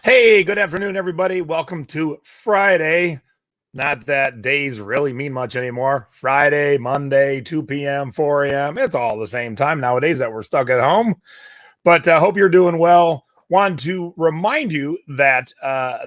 Hey, good afternoon, everybody. Welcome to Friday. Not that days really mean much anymore. Friday, Monday, 2 p.m., 4 a.m. It's all the same time nowadays that we're stuck at home. But hope you're doing well. Want to remind you that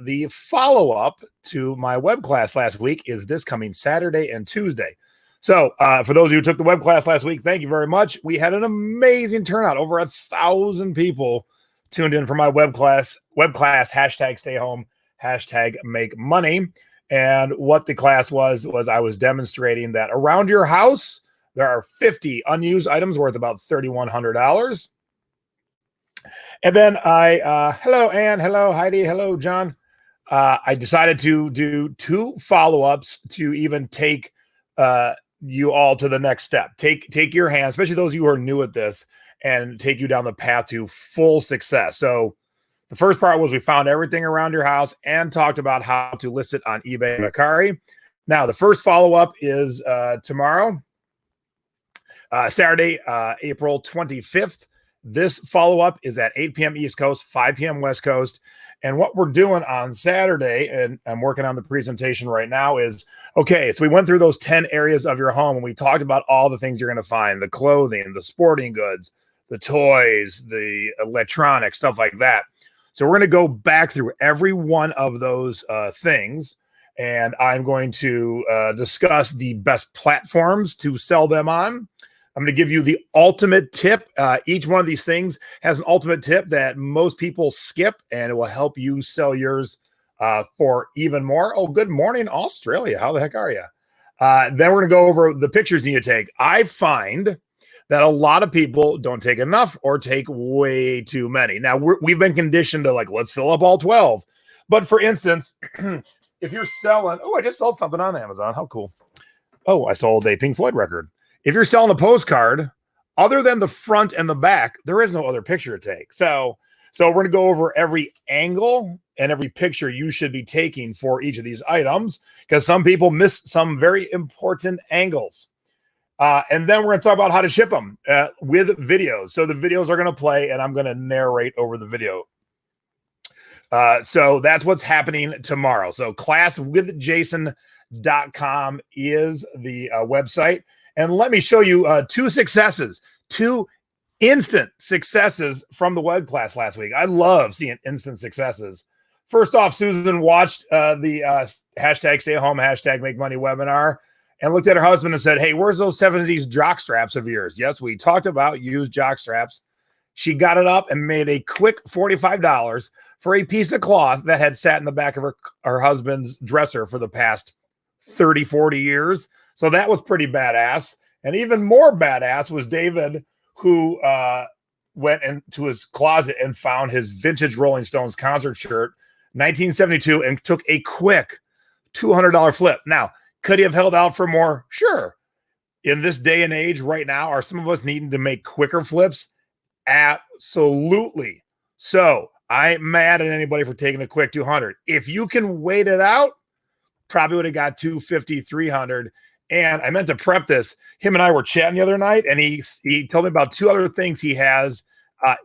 the follow-up to my web class last week is this coming Saturday and Tuesday. So for those of you who took the web class last week, thank you very much. We had an amazing turnout. Over 1,000 people tuned in for my web class, hashtag stay home, hashtag make money. And what the class was I was demonstrating that around your house, there are 50 unused items worth about $3,100. And then hello, Ann, hello, Heidi, hello, John. I decided to do 2 follow-ups to even take you all to the next step. Take your hands, especially those of you who are new at this, and take you down the path to full success. So the first part was we found everything around your house and talked about how to list it on eBay and Mercari. Now, the first follow-up is tomorrow, Saturday, April 25th. This follow-up is at 8 p.m. East Coast, 5 p.m. West Coast. And what we're doing on Saturday, and I'm working on the presentation right now, is, okay, so we went through those 10 areas of your home, and we talked about all the things you're going to find, the clothing, the sporting goods, the toys, the electronics, stuff like that. So we're going to go back through every one of those things, and I'm going to discuss the best platforms to sell them on. I'm going to give you the ultimate tip. Each one of these things has an ultimate tip that most people skip, and it will help you sell yours for even more. Oh, good morning, Australia. How the heck are you? Then we're going to go over the pictures you need to take. I find that a lot of people don't take enough or take way too many. Now, we've been conditioned to, like, let's fill up all 12. But for instance, if you're selling, I just sold something on Amazon. How cool. I sold a Pink Floyd record. If you're selling a postcard, other than the front and the back, there is no other picture to take. So we're going to go over every angle and every picture you should be taking for each of these items, because some people miss some very important angles. And then we're going to talk about how to ship them with videos. So the videos are going to play, and I'm going to narrate over the video. So that's what's happening tomorrow. So classwithjason.com is the website. And let me show you 2 successes, 2 instant successes from the web class last week. I love seeing instant successes. First off, Susan watched the hashtag stay home, hashtag make money webinar, and looked at her husband and said, hey, where's those 70s jock straps of yours? Yes, we talked about used jock straps. She got it up and made a quick $45 for a piece of cloth that had sat in the back of her husband's dresser for the past 30, 40 years. So that was pretty badass. And even more badass was David, who went into his closet and found his vintage Rolling Stones concert shirt, 1972, and took a quick $200 flip. Now, could he have held out for more? Sure. In this day and age right now, are some of us needing to make quicker flips? Absolutely. So I ain't mad at anybody for taking a quick 200. If you can wait it out, probably would have got 250, 300. And I meant to prep this. Him and I were chatting the other night, and he told me about 2 other things he has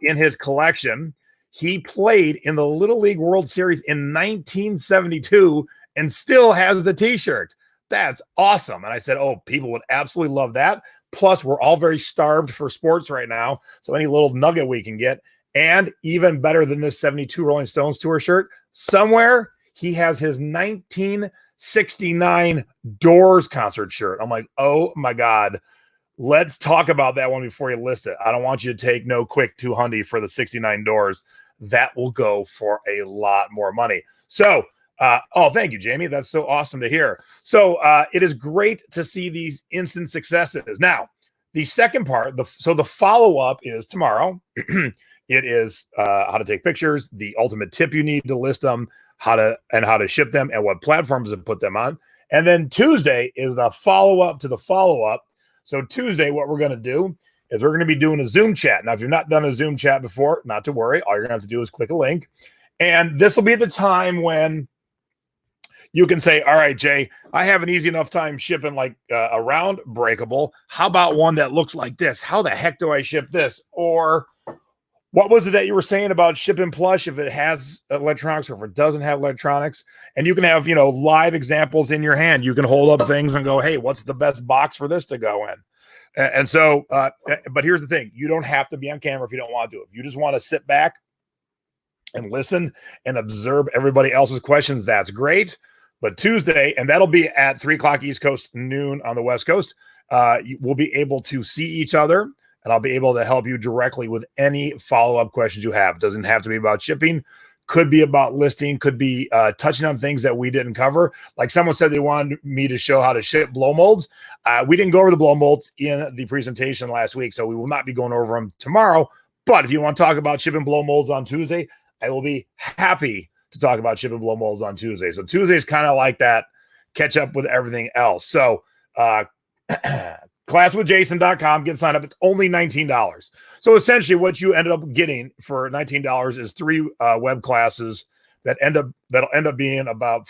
in his collection. He played in the Little League World Series in 1972 and still has the T-shirt. That's awesome. And I said, people would absolutely love that. Plus, we're all very starved for sports right now, so any little nugget we can get. And even better than this 72 Rolling Stones tour shirt, somewhere he has his 1969 Doors concert shirt. I'm like, oh my God, let's talk about that one before you list it. I don't want you to take no quick 200 for the 69 Doors. That will go for a lot more money. So, thank you, Jamie. That's so awesome to hear. So it is great to see these instant successes. Now, the second part, the follow-up is tomorrow. It is how to take pictures, the ultimate tip you need to list them, how to ship them, and what platforms to put them on. And then Tuesday is the follow-up to the follow-up. So Tuesday, what we're going to do is we're going to be doing a Zoom chat. Now, if you've not done a Zoom chat before, not to worry. All you're going to have to do is click a link. And this will be the time when you can say, all right, Jay, I have an easy enough time shipping like around Breakable. How about one that looks like this? How the heck do I ship this? Or What was it that you were saying about shipping plush if it has electronics or if it doesn't have electronics? And you can have, live examples in your hand. You can hold up things and go, hey, what's the best box for this to go in? And so, but here's the thing. You don't have to be on camera if you don't want to. If you just want to sit back and listen and observe everybody else's questions, that's great. But Tuesday, and that'll be at 3 o'clock East Coast, noon on the West Coast, we'll be able to see each other, and I'll be able to help you directly with any follow-up questions you have. Doesn't have to be about shipping. Could be about listing. Could be touching on things that we didn't cover. Like someone said they wanted me to show how to ship blow molds. We didn't go over the blow molds in the presentation last week, so we will not be going over them tomorrow. But if you want to talk about shipping blow molds on Tuesday, I will be happy to talk about shipping blow molds on Tuesday. So Tuesday is kind of like that, catch up with everything else. So classwithjason.com, get signed up. It's only $19. So essentially what you ended up getting for $19 is 3 web classes that'll end up being about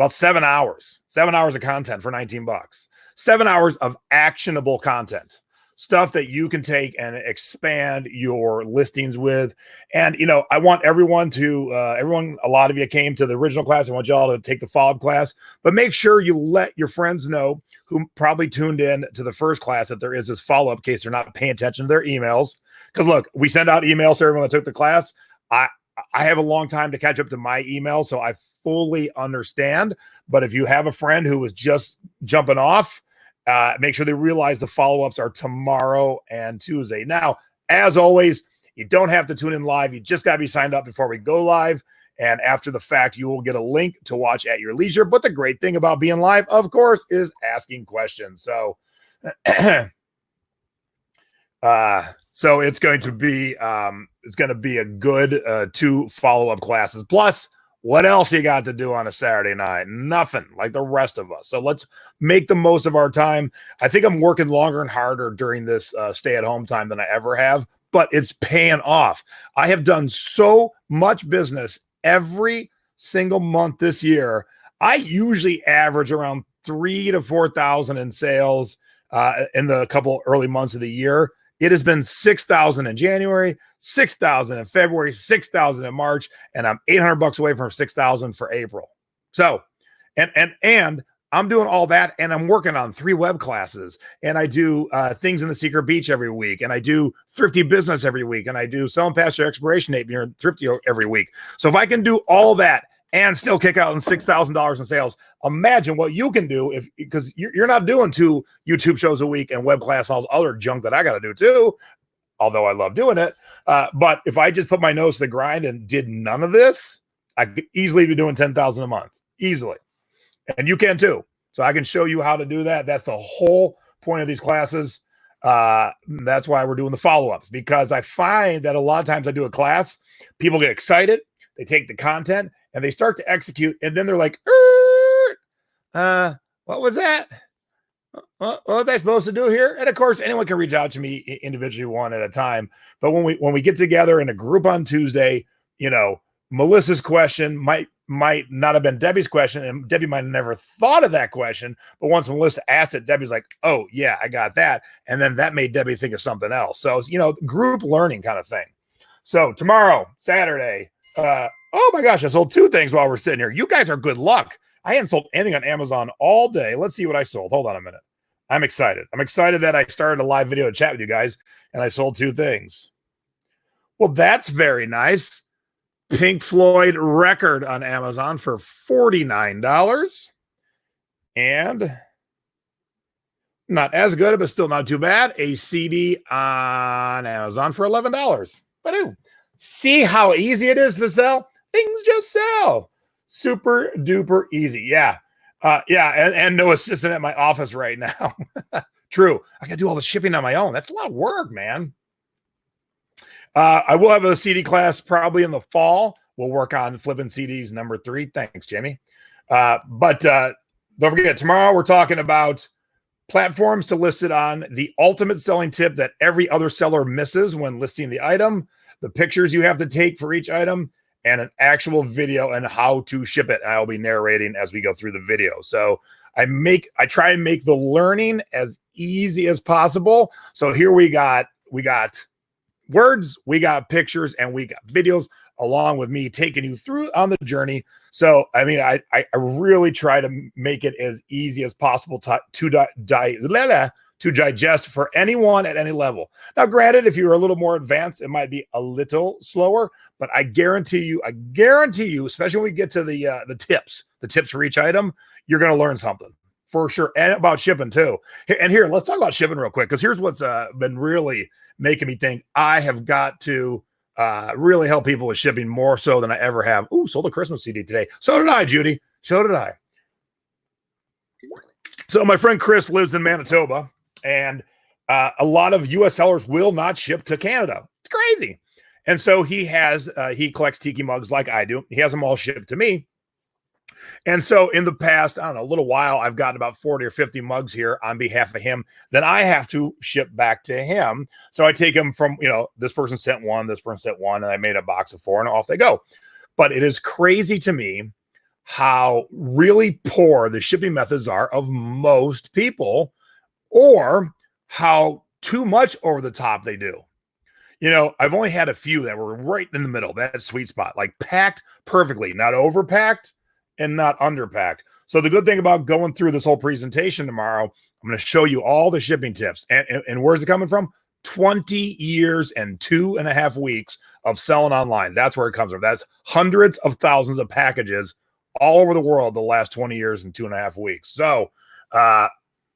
7 hours. 7 hours of content for $19. 7 hours of actionable content. Stuff that you can take and expand your listings with. And, I want everyone to, a lot of you came to the original class. I want y'all to take the follow-up class, but make sure you let your friends know who probably tuned in to the first class that there is this follow-up case they're not paying attention to their emails. Because look, we send out emails to everyone that took the class. I have a long time to catch up to my email, so I fully understand. But if you have a friend who was just jumping off, make sure they realize the follow-ups are tomorrow and Tuesday. Now, as always, you don't have to tune in live. You just got to be signed up before we go live. And after the fact, you will get a link to watch at your leisure. But the great thing about being live, of course, is asking questions. So, so it's going to be a good 2 follow-up classes. Plus, what else you got to do on a Saturday night? Nothing, like the rest of us. So let's make the most of our time. I think I'm working longer and harder during this stay-at-home time than I ever have, but it's paying off. I have done so much business every single month this year. I usually average around 3,000 to 4,000 in sales in the couple early months of the year. It has been 6,000 in January, 6,000 in February, 6,000 in March, and I'm $800 away from 6,000 for April. So, and I'm doing all that, and I'm working on 3 web classes, and I do things in the Secret Beach every week, and I do Thrifty Business every week, and I do Selling Past Your Expiration Date near Thrifty every week. So if I can do all that and still kick out in $6,000 in sales, imagine what you can do because you're not doing 2 YouTube shows a week and web class and all this other junk that I got to do too, although I love doing it. But if I just put my nose to the grind and did none of this, I could easily be doing 10,000 a month, easily. And you can too. So I can show you how to do that. That's the whole point of these classes. That's why we're doing the follow-ups, because I find that a lot of times I do a class, people get excited, they take the content, and they start to execute, and then they're like, what was that? What was I supposed to do here? And of course, anyone can reach out to me individually, one at a time. But when we get together in a group on Tuesday, Melissa's question might not have been Debbie's question, and Debbie might have never thought of that question. But once Melissa asked it, Debbie's like, "Oh yeah, I got that," and then that made Debbie think of something else. So group learning kind of thing. So tomorrow, Saturday. Oh my gosh, I sold 2 things while we're sitting here. You guys are good luck. I hadn't sold anything on Amazon all day. Let's see what I sold. Hold on a minute. I'm excited. I'm excited that I started a live video to chat with you guys, and I sold 2 things. Well, that's very nice. Pink Floyd record on Amazon for $49. And not as good, but still not too bad. A CD on Amazon for $11. But see how easy it is to sell? Things just sell. Super duper easy. Yeah. And no assistant at my office right now. True. I got to do all the shipping on my own. That's a lot of work, man. I will have a CD class probably in the fall. We'll work on flipping CDs number 3. Thanks, Jamie. But don't forget, tomorrow we're talking about platforms to list it on, the ultimate selling tip that every other seller misses when listing the item, the pictures you have to take for each item, and an actual video and how to ship it. I'll be narrating as we go through the video. So I try and make the learning as easy as possible. So here we got words, we got pictures, and we got videos along with me taking you through on the journey. So, I mean, I really try to make it as easy as possible to digest for anyone at any level. Now, granted, if you're a little more advanced, it might be a little slower, but I guarantee you, especially when we get to the tips for each item, you're going to learn something for sure. And about shipping too. And here, let's talk about shipping real quick, because here's what's been really making me think I have got to really help people with shipping more so than I ever have. Ooh, sold a Christmas CD today. So did I, Judy. So did I. So my friend Chris lives in Manitoba, and a lot of U.S. sellers will not ship to Canada. It's crazy. And so he collects tiki mugs like I do. He has them all shipped to me. And so in the past, I don't know, a little while, I've gotten about 40 or 50 mugs here on behalf of him. Then I have to ship back to him. So I take them from, this person sent one, and I made a box of 4 and off they go. But it is crazy to me how really poor the shipping methods are of most people, or how too much over the top they do. I've only had a few that were right in the middle, that sweet spot, like packed perfectly, not overpacked and not underpacked. So the good thing about going through this whole presentation tomorrow, I'm going to show you all the shipping tips. And where's it coming from? 20 years and 2.5 weeks of selling online. That's where it comes from. That's hundreds of thousands of packages all over the world the last 20 years and 2.5 weeks. So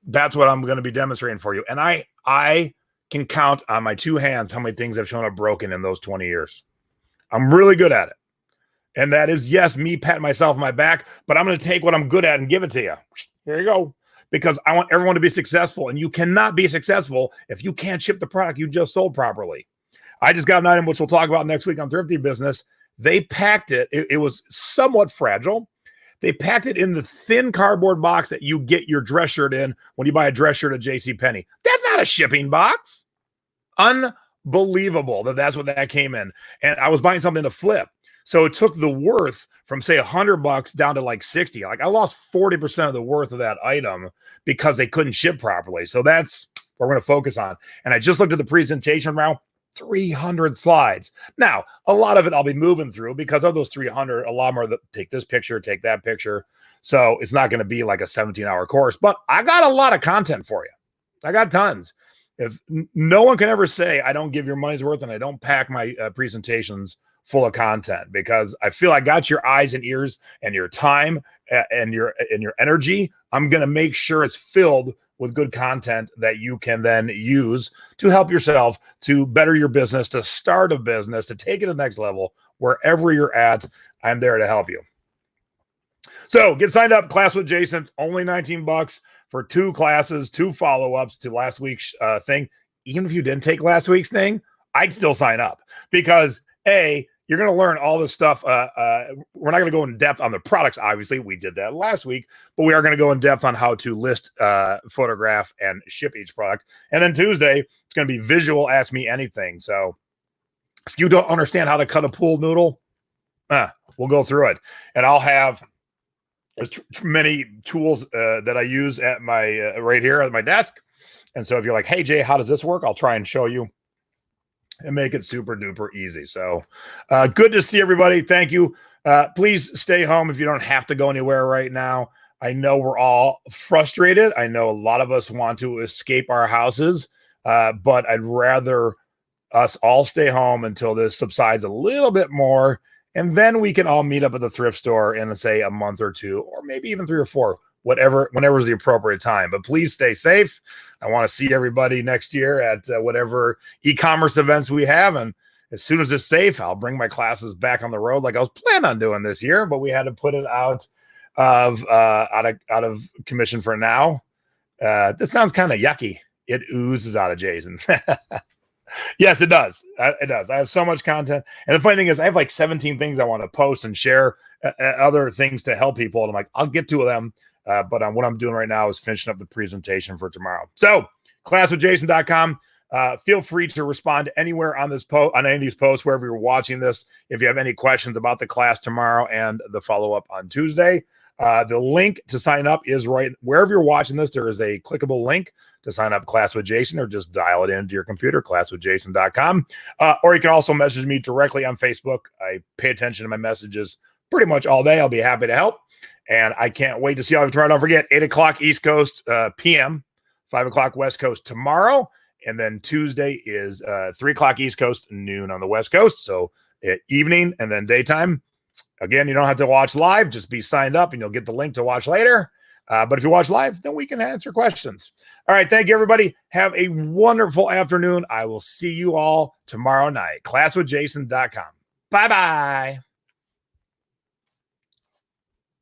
that's what I'm going to be demonstrating for you. And I can count on my 2 hands how many things have shown up broken in those 20 years. I'm really good at it. And that is, yes, me patting myself on my back, but I'm going to take what I'm good at and give it to you. Here you go. Because I want everyone to be successful. And you cannot be successful if you can't ship the product you just sold properly. I just got an item, which we'll talk about next week on Thrifty Business. They packed it. It was somewhat fragile. They packed it in the thin cardboard box that you get your dress shirt in when you buy a dress shirt at JCPenney. That's not a shipping box. Unbelievable that's what that came in. And I was buying something to flip. So it took the worth from, say, $100 down to like 60. Like I lost 40% of the worth of that item because they couldn't ship properly. So that's what we're going to focus on. And I just looked at the presentation around 300 slides. Now, a lot of it I'll be moving through because of those 300, a lot more take this picture, take that picture. So it's not going to be like a 17-hour course, but I got a lot of content for you. I got tons. If no one can ever say I don't give your money's worth and I don't pack my presentations full of content, because I feel I got your eyes and ears and your time and your energy. I'm going to make sure it's filled with good content that you can then use to help yourself to better your business, to start a business, to take it to the next level. Wherever you're at, I'm there to help you. So get signed up. Class with Jason. It's only $19 for 2 classes, 2 follow-ups to last week's thing. Even if you didn't take last week's thing, I'd still sign up, because you're going to learn all this stuff. We're not going to go in depth on the products. Obviously, we did that last week, but we are going to go in depth on how to list, photograph, and ship each product. And then Tuesday, it's going to be visual Ask Me Anything. So if you don't understand how to cut a pool noodle, we'll go through it. And I'll have many tools that I use at my right here at my desk. And so if you're like, hey, Jay, how does this work? I'll try and show you and make it super duper easy. So good to see everybody. Thank you. Please stay home if you don't have to go anywhere right now. I know we're all frustrated. I know a lot of us want to escape our houses, but I'd rather us all stay home until this subsides a little bit more. And then we can all meet up at the thrift store in, say, a month or 2, or maybe even 3 or 4, whenever is the appropriate time. But please stay safe. I want to see everybody next year at whatever e-commerce events we have. And as soon as it's safe, I'll bring my classes back on the road like I was planning on doing this year, but we had to put it out of commission for now. This sounds kind of yucky. It oozes out of Jason. Yes, it does. It does. I have so much content. And the funny thing is, I have like 17 things I want to post and share, other things to help people. And I'm like, I'll get to them. But what I'm doing right now is finishing up the presentation for tomorrow. So classwithjason.com. Feel free to respond anywhere on this post, on any of these posts, wherever you're watching this. If you have any questions about the class tomorrow and the follow-up on Tuesday, The link to sign up is right wherever you're watching this. There is a clickable link to sign up Class with Jason, or just dial it into your computer, classwithjason.com. Or you can also message me directly on Facebook. I pay attention to my messages pretty much all day. I'll be happy to help. And I can't wait to see you all tomorrow. Don't forget, 8 o'clock East Coast p.m., 5 o'clock West Coast tomorrow. And then Tuesday is 3 o'clock East Coast, noon on the West Coast. So evening and then daytime. Again, you don't have to watch live. Just be signed up and you'll get the link to watch later. But if you watch live, then we can answer questions. All right. Thank you, everybody. Have a wonderful afternoon. I will see you all tomorrow night. Classwithjason.com. Bye-bye.